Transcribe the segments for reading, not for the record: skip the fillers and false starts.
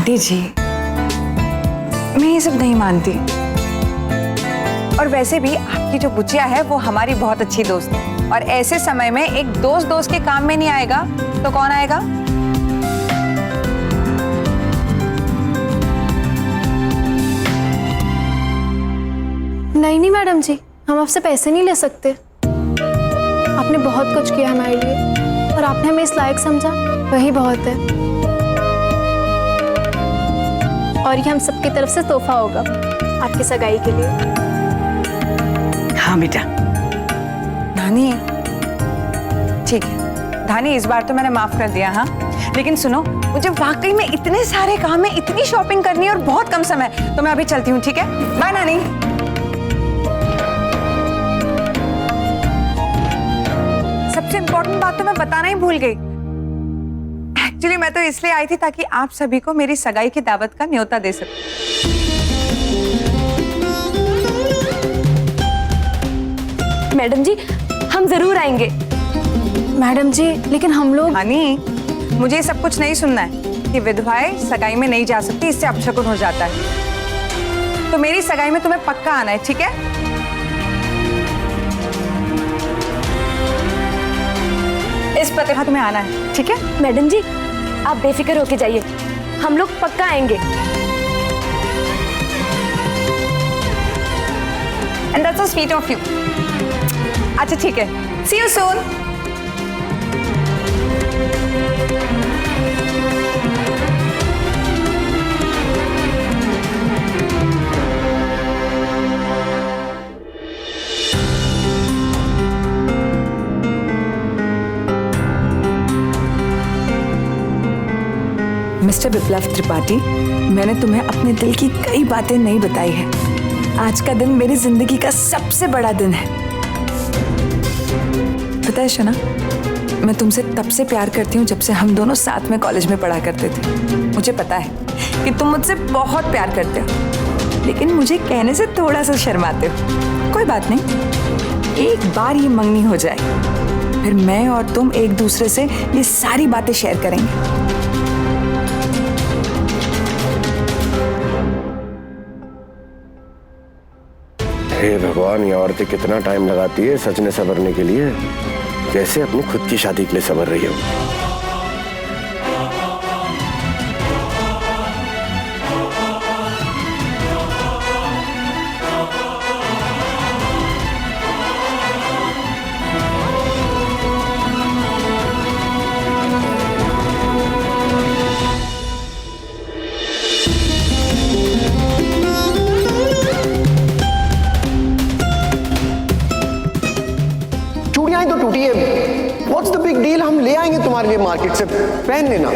Aunty जी, मैं ये सब नहीं मानती। और वैसे भी आपकी जो बुचिया है वो हमारी बहुत अच्छी दोस्त है, और ऐसे समय में एक दोस्त दोस्त के काम में नहीं आएगा तो कौन आएगा? नहीं मैडम जी, हम आपसे पैसे नहीं ले सकते। आपने बहुत कुछ किया हमारे लिए और आपने हमें इस लायक समझा, वही बहुत है। और ये हम सबकी तरफ से तोहफा होगा आपकी सगाई के लिए। हाँ बेटा। धानी, ठीक है धानी, इस बार तो मैंने माफ कर दिया। हाँ, लेकिन सुनो, मुझे वाकई में इतने सारे काम है, इतनी शॉपिंग करनी है और बहुत कम समय, तो मैं अभी चलती हूँ। ठीक है, बाय नानी। सबसे इम्पोर्टेंट बात तो मैं बताना ही भूल गई। एक्चुअली मैं तो इसलिए आई थी ताकि आप सभी को मेरी सगाई की दावत का न्योता दे सकूं। मैडम जी, हम जरूर आएंगे। मैडम जी, लेकिन हम लोग। हानी, मुझे सब कुछ नहीं सुनना है कि विधवाएं सगाई में नहीं जा सकती, इससे अपशकुन हो जाता है। तो मेरी सगाई में तुम्हें पक्का आना है, ठीक है? इस पते तुम्हें आना है, ठीक है? मैडम जी, आप बेफिक्र होके जाइए, हम लोग पक्का आएंगे। And that's so sweet of you. अच्छा ठीक है, see you soon. मिस्टर विप्लव त्रिपाठी, मैंने तुम्हें अपने दिल की कई बातें नहीं बताई है। आज का दिन मेरी जिंदगी का सबसे बड़ा दिन है। पता है शना, मैं तुमसे तब से प्यार करती हूँ जब से हम दोनों साथ में कॉलेज में पढ़ा करते थे। मुझे पता है कि तुम मुझसे बहुत प्यार करते हो, लेकिन मुझे कहने से थोड़ा सा शर्माते हो। कोई बात नहीं, एक बार ये मंगनी हो जाए, फिर मैं और तुम एक दूसरे से ये सारी बातें शेयर करेंगे। हे भगवान, ये औरतें कितना टाइम लगाती है सजने संवरने के लिए, जैसे अपनी खुद की शादी के लिए संवर रही हो। तो टूटी है, व्हाट्स द बिग डील, हम ले आएंगे तुम्हारे लिए मार्केट से, पहन लेना।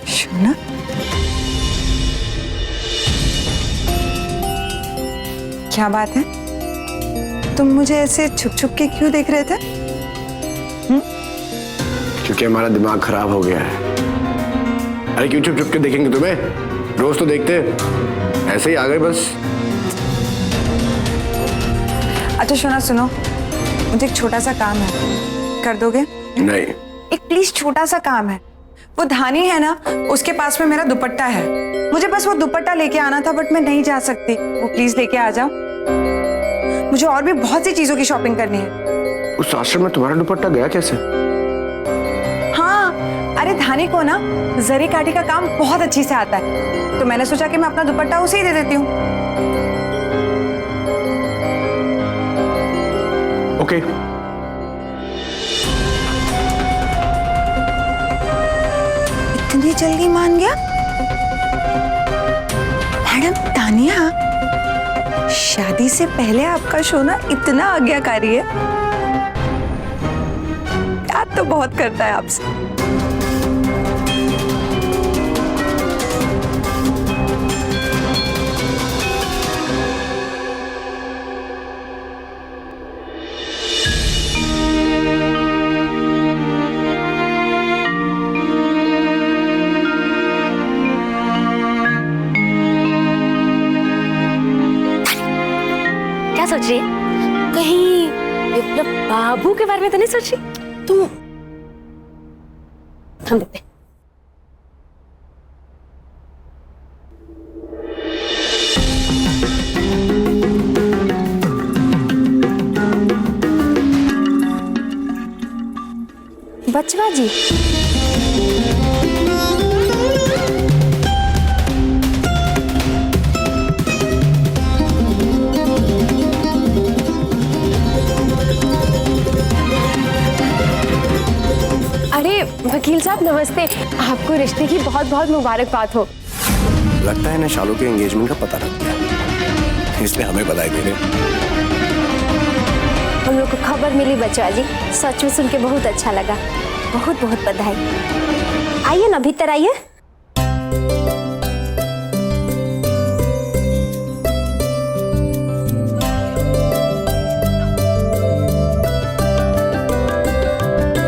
शोना, क्या बात है? तुम मुझे ऐसे छुप छुप के क्यों देख रहे थे? क्योंकि हमारा दिमाग खराब हो गया है। अरे क्यों छुप छुप के देखेंगे तुम्हें, रोज तो देखते, ऐसे ही आ गए बस। अच्छा शोना सुनो, मुझे एक छोटा सा काम है, कर दोगे? नहीं। एक प्लीज छोटा सा काम है। वो धानी है ना, उसके पास में मेरा दुपट्टा है, मुझे बस वो दुपट्टा लेके आना था, बट मैं नहीं जा सकती। वो प्लीज लेके आ जाओ, मुझे और भी बहुत सी चीजों की शॉपिंग करनी है। उस आश्रम में तुम्हारा दुपट्टा गया कैसे? हाँ, अरे धानी को ना जरी काटी का काम बहुत अच्छी से आता है, तो मैंने सोचा कि मैं अपना दुपट्टा उसे ही दे देती हूँ। ओके। इतनी जल्दी मान गया? मैडम तानिया, शादी से पहले आपका शोना इतना आज्ञाकारी है, प्यार तो बहुत करता है आपसे। सोच रही है? कहीं विप्लव बाबू के बारे में तो नहीं सोची तुम? हम देखते हैं। बचवा जी, अरे वकील साहब नमस्ते, आपको रिश्ते की बहुत बहुत मुबारकबाद हो। लगता है ना शालू के एंगेजमेंट का पता लग गया, इसलिए हमें बधाई दे रहे। हम लोग को खबर मिली बचवा जी, सच में सुन के बहुत अच्छा लगा। बहुत बहुत बधाई। आइए ना, भीतर आइए।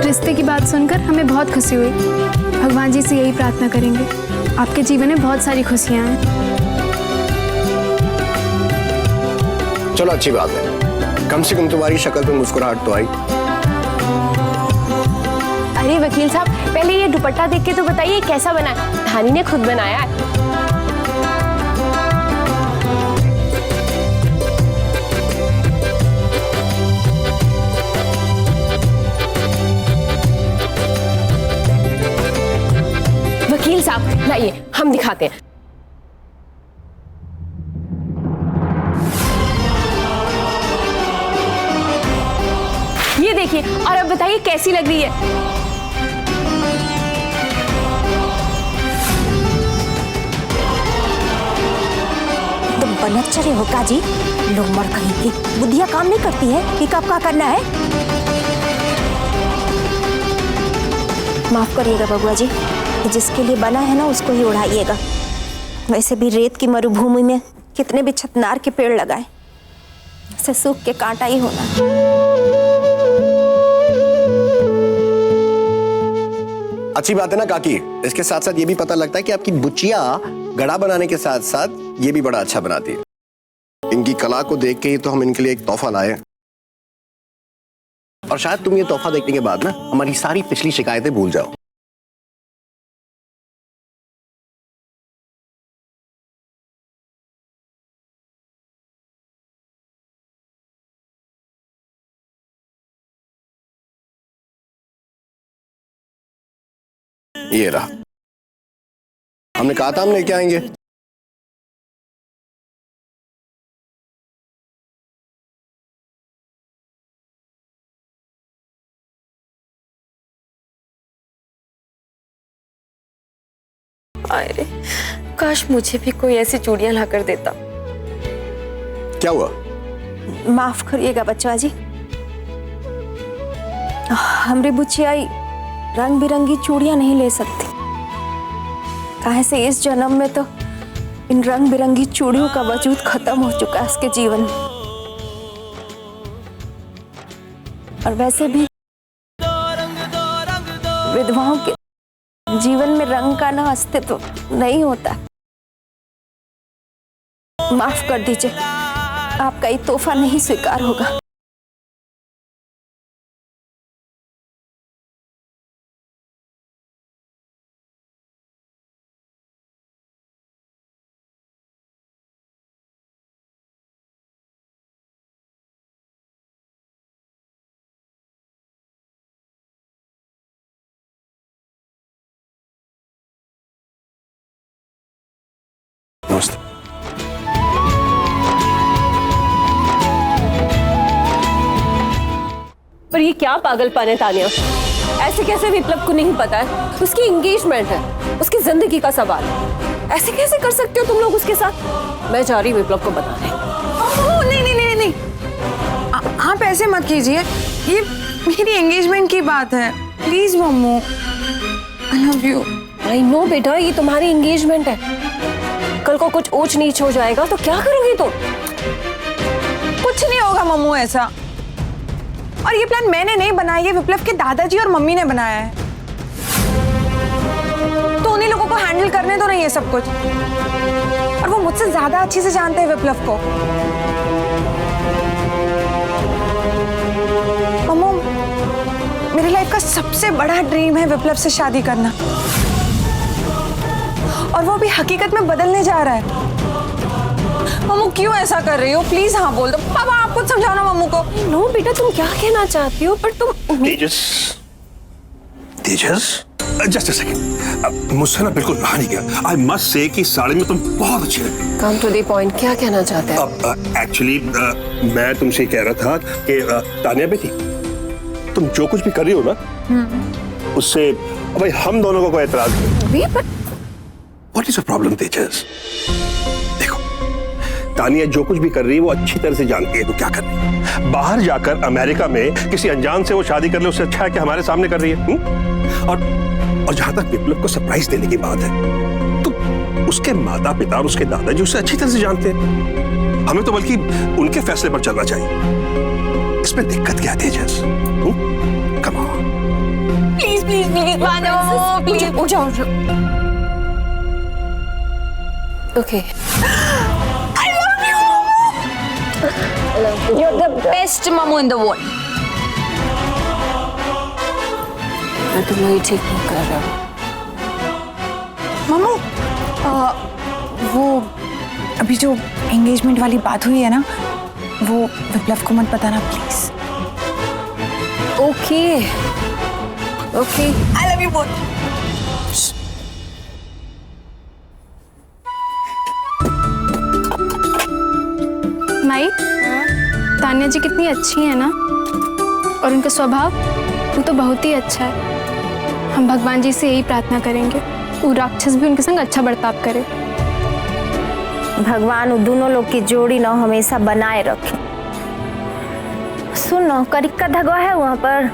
रिश्ते की बात सुनकर हमें बहुत खुशी हुई। भगवान जी से यही प्रार्थना करेंगे, आपके जीवन में बहुत सारी खुशियां हैं। चलो अच्छी बात है, कम से कम तुम्हारी शक्ल पे मुस्कुराहट तो आई। अरे वकील साहब, पहले ये दुपट्टा देख के तो बताइए कैसा बना है? धानी ने खुद बनाया है। वकील साहब लाइए, हम दिखाते हैं। ये देखिए, और अब बताइए कैसी लग रही है? तुम बनच्चरे हो काजी, लोग मर कहीं की बुद्धियां काम नहीं करती है कि कब क्या करना है। माफ करिएगा बबुआ जी, जिसके लिए बना है ना उसको ही उड़ाइएगा। वैसे भी रेत की मरुभूमि में कितने भी छतनार के पेड़ लगाए, से सूख के कांटा ही होना। अच्छी बात है ना काकी, इसके साथ साथ ये भी पता लगता है कि आपकी बुच्चिया गड़ा बनाने के साथ साथ ये भी बड़ा अच्छा बनाती है। इनकी कला को देख के ही तो हम इनके लिए एक तोहफा लाए, और शायद तुम ये तोहफा देखने के बाद ना हमारी सारी पिछली शिकायतें भूल जाओ। ये रहा, हमने कहा था हम लेके आएंगे। अरे काश मुझे भी कोई ऐसी चूड़ियां ला कर देता। क्या हुआ? माफ करिएगा बच्चा जी, हमरी बुच्चिया रंग बिरंगी चूड़ियां नहीं ले सकती। काहे से इस जन्म में तो इन रंग बिरंगी चूड़ियों का वजूद खत्म हो चुका है उसके जीवन में। और वैसे भी विधवाओं के जीवन में रंग का ना अस्तित्व नहीं होता। माफ कर दीजिए, आपका ये तोहफा नहीं स्वीकार होगा। नमस्ते। पर ये क्या पागलपन है तानिया? ऐसे कैसे विप्लव को नहीं पता है? उसकी एंगेजमेंट है, उसकी जिंदगी का सवाल है। ऐसे कैसे कर सकते हो तुम लोग उसके साथ? मैं जा रही विप्लव को बताने। नहीं नहीं नहीं नहीं, आप ऐसे मत कीजिए, ये मेरी एंगेजमेंट की बात है। प्लीज मम्मू, I love you. I know बेटा, ये तुम्हारी एंगेजमेंट है। कल को कुछ ऊंच नीच हो जाएगा तो क्या करोगी तुम? कुछ नहीं होगा मम्मू ऐसा। और ये प्लान मैंने नहीं बनाया, ये विप्लव के दादाजी और मम्मी ने बनाया है। तो उन्हीं लोगों को हैंडल करने तो नहीं है सब कुछ, और वो मुझसे ज्यादा अच्छे से जानते हैं विप्लव को। मेरी लाइफ का सबसे बड़ा ड्रीम है विप्लव से शादी करना, और वो भी हकीकत में बदलने जा रहा है। मम्मू क्यों ऐसा कर रही हो? प्लीज हाँ बोल दो। पापा आप कुछ समझाओ ना मम्मू को। नो बेटा, तुम क्या कहना चाहती हो? पर तुम तेजस, तेजस, जस्ट अ सेकंड, मुझसे ना बिल्कुल रहा नहीं गया। आई मस्ट से कि साड़ी में तुम बहुत अच्छी लग रही हो। कम टू द पॉइंट, क्या कहना चाहते हैं? अब एक्चुअली मैं तुमसे कह रहा था कि तानिया बेटी, तुम जो कुछ भी कर रही हो ना, उससे भाई हम दोनों को कोई एतराज नहीं। व्हाट इज द प्रॉब्लम तेजस? देखो, तानिया जो कुछ भी कर रही है वो अच्छी तरह से जानती है वो क्या कर रही है। बाहर जाकर अमेरिका में किसी अनजान से वो शादी कर ले, उससे अच्छा है कि हमारे सामने कर रही है। और जहां तक विप्लव को सरप्राइज देने की बात है, तो उसके माता पिता और उसके दादाजी उसे अच्छी तरह से जानते हैं। हमें तो बल्कि उनके फैसले पर चलना चाहिए। इसमें दिक्कत क्या है Tejas? Come on, please please please मानो, प्लीज उठाओ। Okay, You're the best mamu in the world. मैं तुम वही ठीक नहीं कर रहा हूँ। मम्मू, वो अभी जो एंगेजमेंट वाली बात हुई है ना, वो विप्लव को मत बताना please. Okay okay, I love you both. माई, तान्या जी कितनी अच्छी है ना, और उनका स्वभाव वो तो बहुत ही अच्छा है। हम भगवान जी से यही प्रार्थना करेंगे वो राक्षस भी उनके संग अच्छा बर्ताव करे। भगवान उन दोनों लोग की जोड़ी ना हमेशा बनाए रखे। सुनो, करिक का धागा है वहां पर?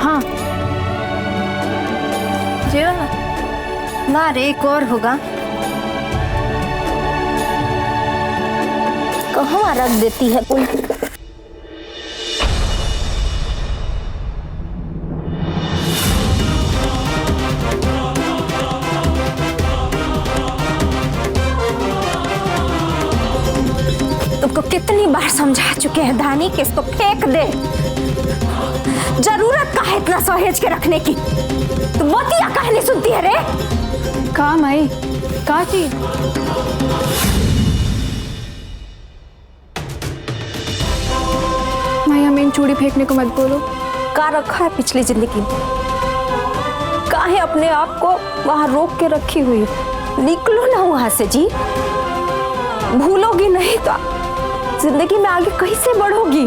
हाँ, जो ना रे, एक और होगा। कहाँ रख देती है कोई? तुमको कितनी बार समझा चुके हैं धानी कि इसको फेंक दे। जरूरत का है इतना सहेज के रखने की? तुम मोतिया काहे नहीं सुनती है रे? का माई, का की? माई, हमें इन चूड़ी फेंकने को मत बोलो। का रखा है पिछली जिंदगी में? काहे अपने आप को वहां रोक के रखी हुई? निकलो ना वहां से जी। भूलोगी नहीं तो जिंदगी में आगे कैसे बढ़ोगी?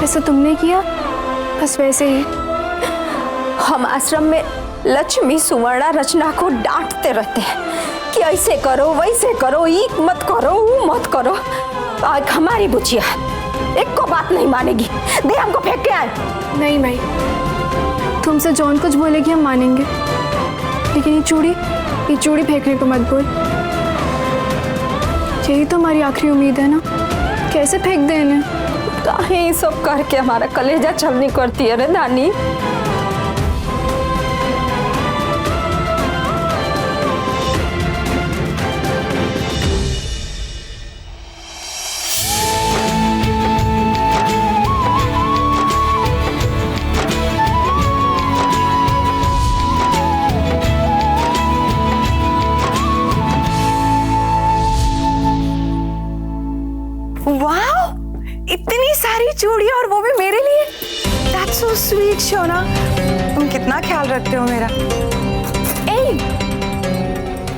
जैसे तुमने किया बस वैसे ही। हम आश्रम में लक्ष्मी सुवर्णा रचना को डांटते रहते हैं कि ऐसे करो वैसे करो, ये मत करो वो मत करो। आज हमारी बुचिया एक को बात नहीं मानेगी। दे हमको फेंक के आए। नहीं माई, तुमसे जौन कुछ बोलेगी हम मानेंगे, लेकिन ये चूड़ी फेंकने को मत बोल। यही तो हमारी आखिरी उम्मीद है ना, कैसे फेंक दे इन्हें? काहे ये सब करके हमारा कलेजा छलनी करती है रे नानी? वाओ, इतनी सारी चूड़ियां, और वो भी मेरे लिए। That's so sweet, Shona. तुम कितना ख्याल रखते हो मेरा। ए,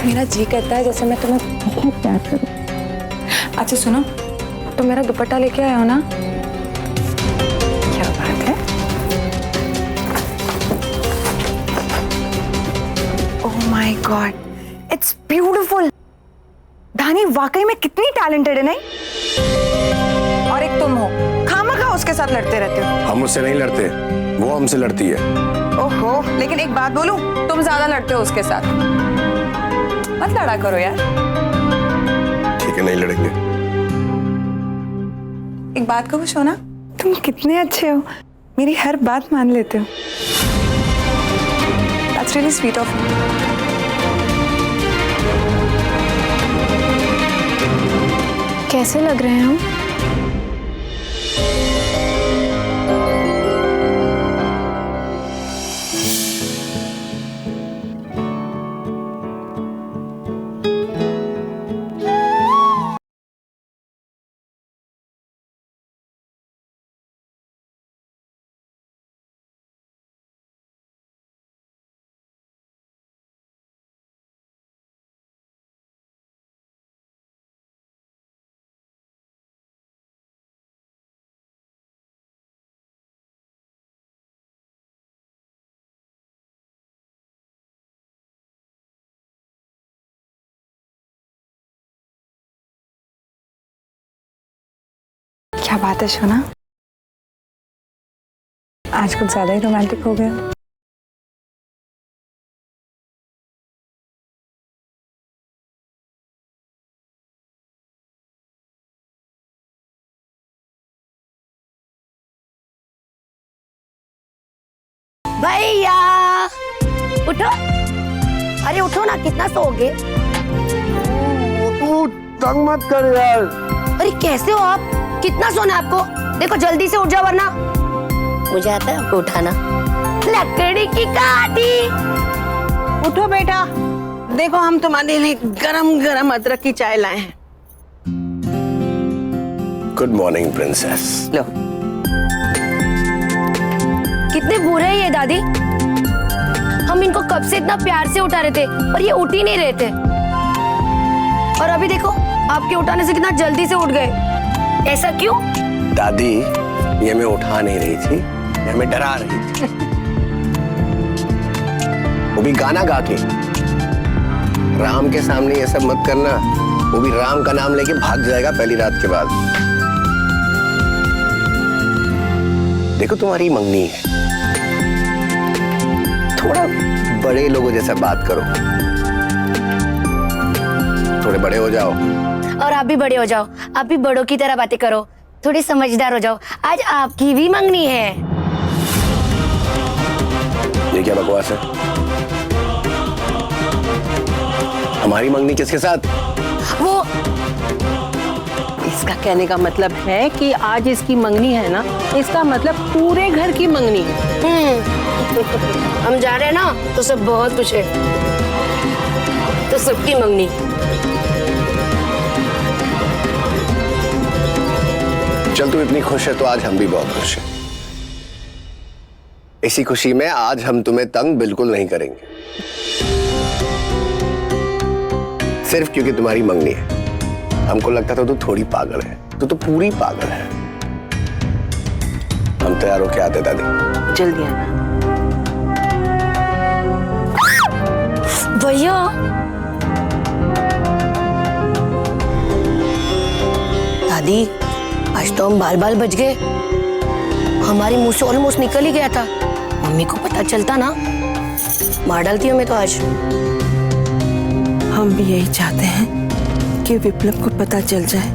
मेरा जी कहता है जैसे मैं तुम्हें बहुत प्यार करूं। अच्छा सुनो, तुम मेरा दुपट्टा लेके आए हो ना? क्या बात है। Oh my god, it's beautiful. Dhani वाकई में कितनी टैलेंटेड है, नहीं? और एक तुम हो, खामखा उसके साथ लड़ते रहते हो। हम उससे नहीं लड़ते, वो हमसे लड़ती है। ओहो, लेकिन एक बात बोलूं, तुम ज्यादा लड़ते हो उसके साथ। मत लड़ा करो यार। ठीक है, नहीं लड़ेंगे। एक बात कहूं सोना, तुम कितने अच्छे हो, मेरी हर बात मान लेते हो। That's really sweet of you. कैसे लग रहे हैं हम? क्या बात है सोना, आज कुछ ज्यादा ही रोमांटिक हो गया। भैया उठो, अरे उठो ना, कितना सोओगे? तू तंग मत कर यार। अरे कैसे हो आप, कितना सोना है आपको? देखो जल्दी से उठ जाओ वरना मुझे आता है आपको उठाना। लकड़ी की काठी। उठो बेटा, देखो हम तुम्हारे लिए गरम गरम अदरक की चाय लाए हैं। Good morning princess. लो। कितने बुरे हैं ये दादी, हम इनको कब से इतना प्यार से उठा रहे थे और ये उठ ही नहीं रहे थे। और अभी देखो आपके उठाने से कितना जल्दी से उठ गए। ऐसा क्यों? दादी ये हमें उठा नहीं रही थी, ये हमें डरा रही थी। वो भी गाना गा के। राम के सामने ये सब मत करना, वो भी राम का नाम लेके भाग जाएगा पहली रात के बाद। देखो तुम्हारी मंगनी है, थोड़ा बड़े लोगों जैसा बात करो, थोड़े बड़े हो जाओ। और आप भी बड़े हो जाओ, आप भी बड़ों की तरह बातें करो, थोड़ी समझदार हो जाओ। आज आपकी भी मंगनी है। ये क्या बकवास है? हमारी मंगनी किसके साथ? वो इसका कहने का मतलब है कि आज इसकी मंगनी है ना, इसका मतलब पूरे घर की मंगनी है। हम जा रहे हैं ना तो सब बहुत खुश है, तो सबकी मंगनी। चल तू इतनी खुश है तो आज हम भी बहुत खुश हैं। इसी खुशी में आज हम तुम्हें तंग बिल्कुल नहीं करेंगे, सिर्फ क्योंकि तुम्हारी मंगनी है। हमको लगता था तू थोड़ी पागल है, तू तो पूरी पागल है। हम तैयार होके आते दादी। जल्दी आना। भैया दादी, आज तो हम बाल बाल बच गए। हमारे मुंह से ऑलमोस्ट निकल ही गया था। मम्मी को पता चलता ना, मार डालती हमें तो आज। हम भी यही चाहते हैं कि विप्लव को पता चल जाए,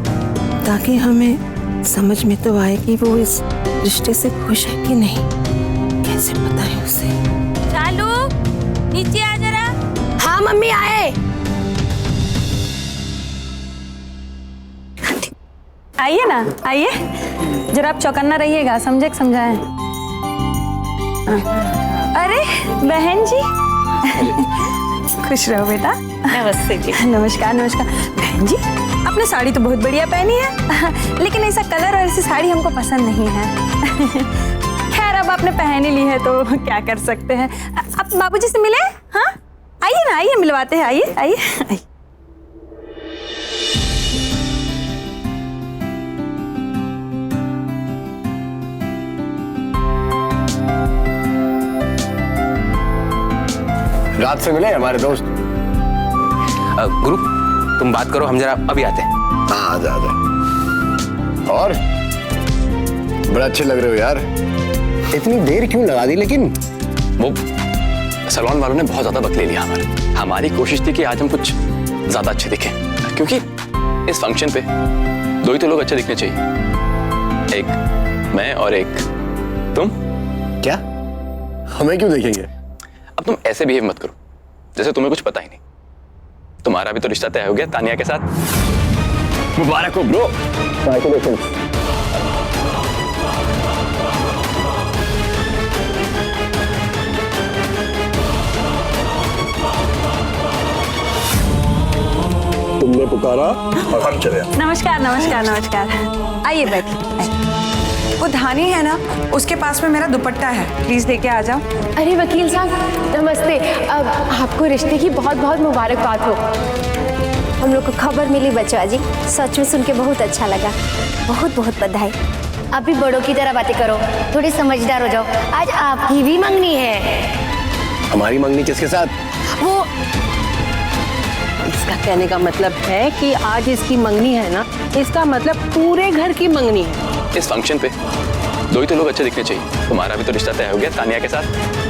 ताकि हमें समझ में तो आए कि वो इस रिश्ते से खुश है कि नहीं। कैसे पता है उसे? चालू नीचे आ जरा। हाँ मम्मी आए। आइए ना, आइए जरा, आप चौकन्ना रहिएगा, समझे समझाएं। अरे बहन जी खुश रहो बेटा। नमस्ते जी। नमस्कार नमस्कार। बहन जी आपने साड़ी तो बहुत बढ़िया पहनी है, लेकिन ऐसा कलर और ऐसी साड़ी हमको पसंद नहीं है। खैर अब आपने पहन ही ली है तो क्या कर सकते हैं। आप बाबूजी से मिले? हाँ आइए ना, आइए मिलवाते हैं, आइए आइए आइए। रात से मिले हमारे दोस्त। गुरु तुम बात करो, हम जरा अभी आते हैं। हाँ आजा आजा। और बड़ा अच्छे लग रहे हो यार, इतनी देर क्यों लगा दी? लेकिन वो सलमान वालों ने बहुत ज्यादा वक्त ले लिया हमारी कोशिश थी कि आज हम कुछ ज्यादा अच्छे दिखें, क्योंकि इस फंक्शन पे दो ही तो लोग अच्छे दिखने चाहिए, एक मैं और एक तुम। क्या हमें क्यों देखेंगे? अब तुम ऐसे बिहेव मत करो जैसे तुम्हें कुछ पता ही नहीं। तुम्हारा भी तो रिश्ता तय हो गया तानिया के साथ। मुबारक हो ब्रो। तुमने पुकारा और हम चले आए। नमस्कार नमस्कार नमस्कार। आइए बैठिए। वो धानी है ना, उसके पास में मेरा दुपट्टा है, प्लीज लेके आ जाओ। अरे वकील साहब नमस्ते। अब आपको रिश्ते की बहुत बहुत मुबारकबाद हो। हम लोग को खबर मिली बचवा जी, सच में सुन के बहुत अच्छा लगा। बहुत बहुत बधाई। आप भी बड़ों की तरह बातें करो, थोड़ी समझदार हो जाओ। आज आपकी भी मंगनी है। हमारी मंगनी किसके साथ? वो इसका कहने का मतलब है कि आज इसकी मंगनी है ना, इसका मतलब पूरे घर की मंगनी है। इस फंक्शन पे दो ही तो लोग अच्छे दिखने चाहिए। तुम्हारा भी तो रिश्ता तय हो गया तानिया के साथ।